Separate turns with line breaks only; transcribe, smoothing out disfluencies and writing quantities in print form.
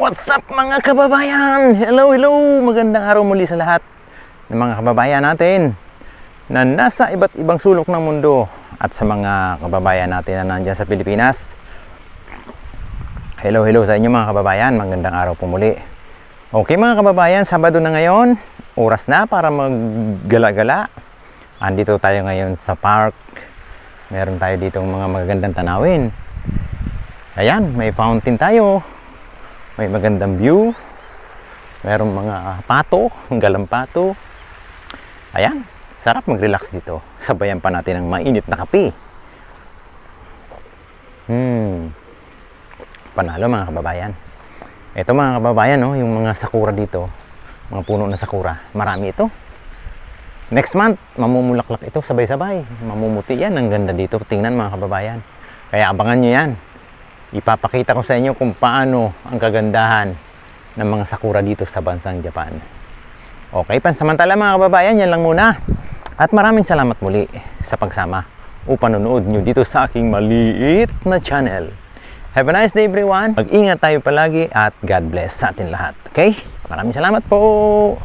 What's up mga kababayan? Hello, hello! Magandang araw muli sa lahat ng mga kababayan natin na nasa iba't ibang sulok ng mundo at sa mga kababayan natin na nandyan sa Pilipinas. Hello, hello sa inyo mga kababayan. Magandang araw po muli. Okay mga kababayan, Sabado na ngayon. Oras na para maggala-gala. Andito tayo ngayon sa park. Meron tayo dito mga magagandang tanawin. Ayan, may fountain tayo. May magandang view. Merong mga pato, galampato. Ayan, sarap mag-relax dito. Sabayan pa natin ng mainit na kape. Panalo mga kababayan. Ito mga kababayan, no, yung mga sakura dito. Mga puno na sakura. Marami ito. Next month, mamumulaklak ito sabay-sabay. Mamumuti yan. Ang ganda dito. Tingnan mga kababayan. Kaya abangan nyo yan. Ipapakita ko sa inyo kung paano ang kagandahan ng mga sakura dito sa bansang Japan. Okay, pansamantala mga kababayan, yan lang muna. At maraming salamat muli sa pagsama o panonood nyo dito sa aking maliit na channel. Have a nice day everyone. Mag-ingat tayo palagi at God bless sa atin lahat. Okay? Maraming salamat po.